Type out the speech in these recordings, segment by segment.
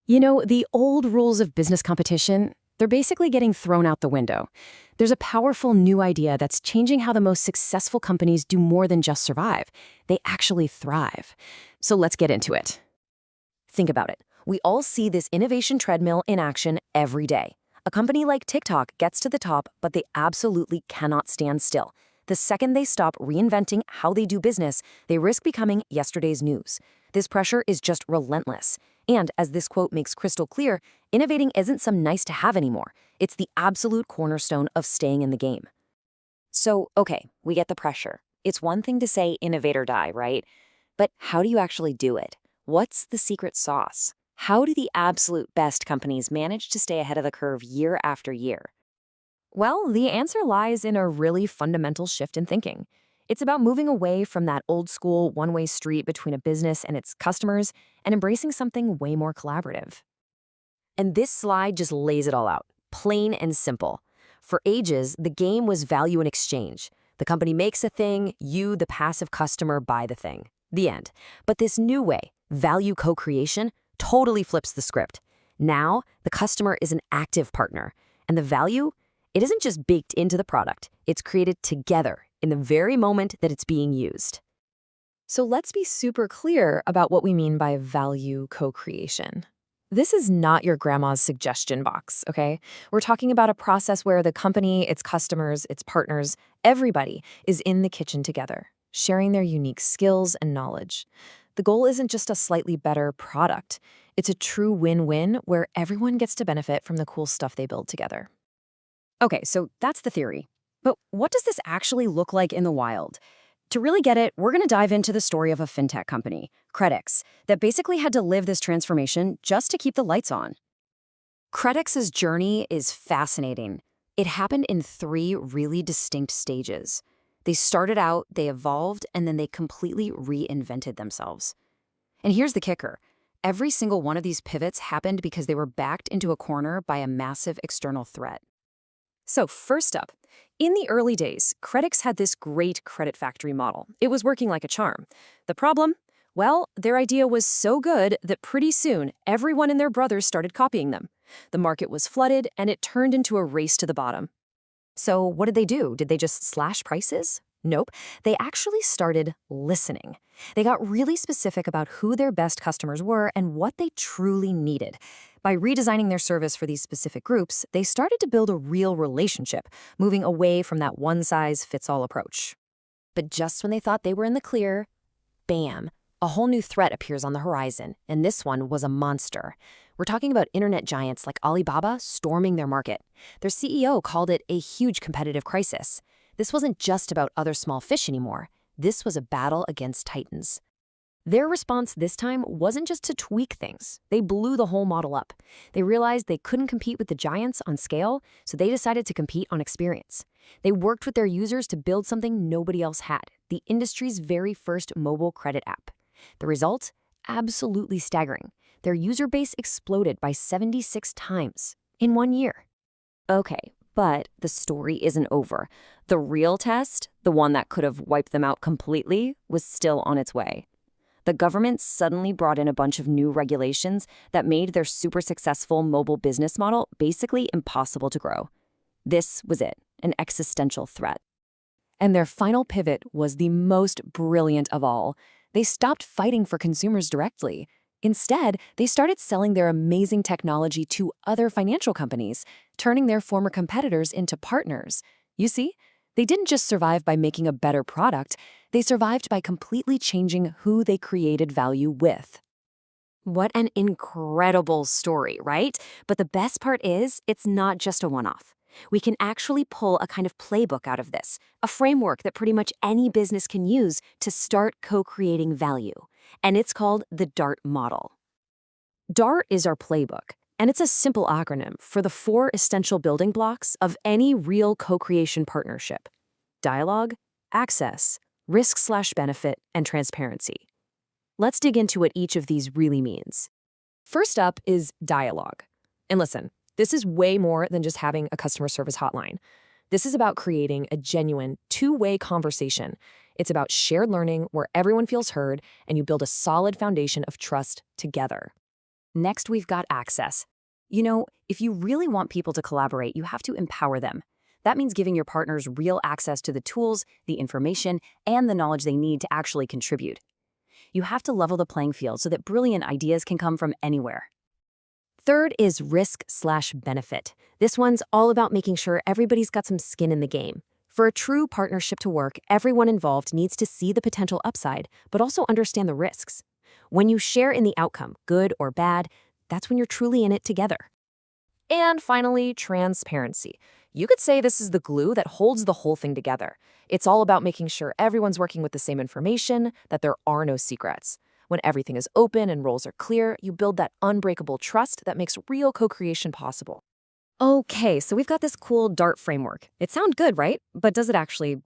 The old rules of business competition, they're basically getting thrown out the window. There's a powerful new idea that's changing how the most successful companies do more than just survive. They actually thrive. So let's get into it. Think about it. We all see this innovation treadmill in action every day. A company like TikTok gets to the top, but they absolutely cannot stand still. The second they stop reinventing how they do business, they risk becoming yesterday's news. This pressure is just relentless. And as this quote makes crystal clear, innovating isn't some nice to have anymore. It's the absolute cornerstone of staying in the game. So, okay, we get the pressure. It's one thing to say innovate or die, right? But how do you actually do it? What's the secret sauce? How do the absolute best companies manage to stay ahead of the curve year after year? Well, the answer lies in a really fundamental shift in thinking. It's about moving away from that old school one-way street between a business and its customers and embracing something way more collaborative. And this slide just lays it all out, plain and simple. For ages, the game was value in exchange. The company makes a thing, you, the passive customer, buy the thing. The end. But this new way, value co-creation, totally flips the script. Now, the customer is an active partner, and the value, it isn't just baked into the product, it's created together in the very moment that it's being used. So let's be super clear about what we mean by value co-creation. This is not your grandma's suggestion box, okay? We're talking about a process where the company, its customers, its partners, everybody is in the kitchen together, sharing their unique skills and knowledge. The goal isn't just a slightly better product. It's a true win-win where everyone gets to benefit from the cool stuff they build together. Okay, so that's the theory. But what does this actually look like in the wild? To really get it, we're going to dive into the story of a fintech company, Credix, that basically had to live this transformation just to keep the lights on. Credix's journey is fascinating. It happened in 3 really distinct stages. They started out, they evolved, and then they completely reinvented themselves. And here's the kicker. Every single one of these pivots happened because they were backed into a corner by a massive external threat. So first up, in the early days, Credix had this great credit factory model. It was working like a charm. The problem? Well, their idea was so good that pretty soon, everyone and their brothers started copying them. The market was flooded, and it turned into a race to the bottom. So what did they do? Did they just slash prices? Nope. They actually started listening. They got really specific about who their best customers were and what they truly needed. By redesigning their service for these specific groups, they started to build a real relationship, moving away from that one-size-fits-all approach. But just when they thought they were in the clear, bam, a whole new threat appears on the horizon, and this one was a monster. We're talking about internet giants like Alibaba storming their market. Their CEO called it a huge competitive crisis. This wasn't just about other small fish anymore. This was a battle against titans. Their response this time wasn't just to tweak things. They blew the whole model up. They realized they couldn't compete with the giants on scale, so they decided to compete on experience. They worked with their users to build something nobody else had, the industry's very first mobile credit app. The result? Absolutely staggering. Their user base exploded by 76 times in 1 year. Okay, but the story isn't over. The real test, the one that could have wiped them out completely, was still on its way. The government suddenly brought in a bunch of new regulations that made their super successful mobile business model basically impossible to grow. This was it, an existential threat. And their final pivot was the most brilliant of all. They stopped fighting for consumers directly. Instead, they started selling their amazing technology to other financial companies, turning their former competitors into partners. You see, they didn't just survive by making a better product, they survived by completely changing who they created value with. What an incredible story, right? But the best part is, it's not just a one-off. We can actually pull a kind of playbook out of this, a framework that pretty much any business can use to start co-creating value. And it's called the DART model. DART is our playbook, and it's a simple acronym for the 4 essential building blocks of any real co-creation partnership: dialogue, access, risk/benefit, and transparency. Let's dig into what each of these really means. First up is dialogue. And listen, this is way more than just having a customer service hotline. This is about creating a genuine, two-way conversation. It's about shared learning where everyone feels heard and you build a solid foundation of trust together. Next, we've got access. If you really want people to collaborate, you have to empower them. That means giving your partners real access to the tools, the information, and the knowledge they need to actually contribute. You have to level the playing field so that brilliant ideas can come from anywhere. Third is risk/benefit. This one's all about making sure everybody's got some skin in the game. For a true partnership to work, everyone involved needs to see the potential upside, but also understand the risks. When you share in the outcome, good or bad, that's when you're truly in it together. And finally, transparency. You could say this is the glue that holds the whole thing together. It's all about making sure everyone's working with the same information, that there are no secrets. When everything is open and roles are clear, you build that unbreakable trust that makes real co-creation possible. Okay, so we've got this cool DART framework. It sounds good, right? But does it actually,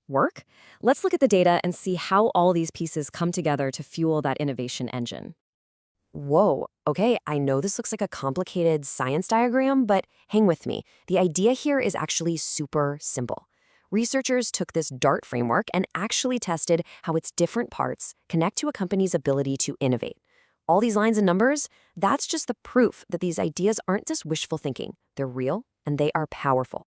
work? Let's look at the data and see how all these pieces come together to fuel that innovation engine. Whoa, okay, I know this looks like a complicated science diagram, but hang with me. The idea here is actually super simple. Researchers took this DART framework and actually tested how its different parts connect to a company's ability to innovate. All these lines and numbers, that's just the proof that these ideas aren't just wishful thinking. They're real and they are powerful.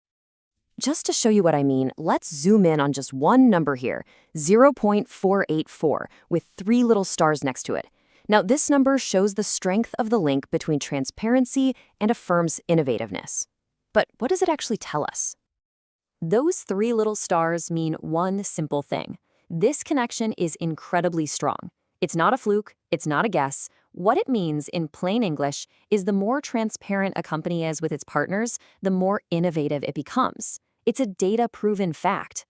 Just to show you what I mean, let's zoom in on just one number here, 0.484, with 3 little stars next to it. Now, this number shows the strength of the link between transparency and a firm's innovativeness. But what does it actually tell us? Those 3 little stars mean one simple thing. This connection is incredibly strong. It's not a fluke, it's not a guess. What it means in plain English is the more transparent a company is with its partners, the more innovative it becomes. It's a data-proven fact.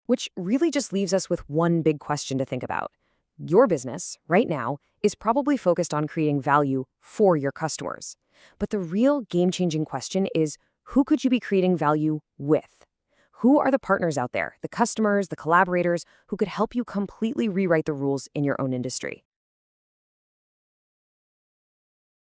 Which really just leaves us with one big question to think about. Your business, right now, is probably focused on creating value for your customers. But the real game-changing question is, who could you be creating value with? Who are the partners out there, the customers, the collaborators, who could help you completely rewrite the rules in your own industry?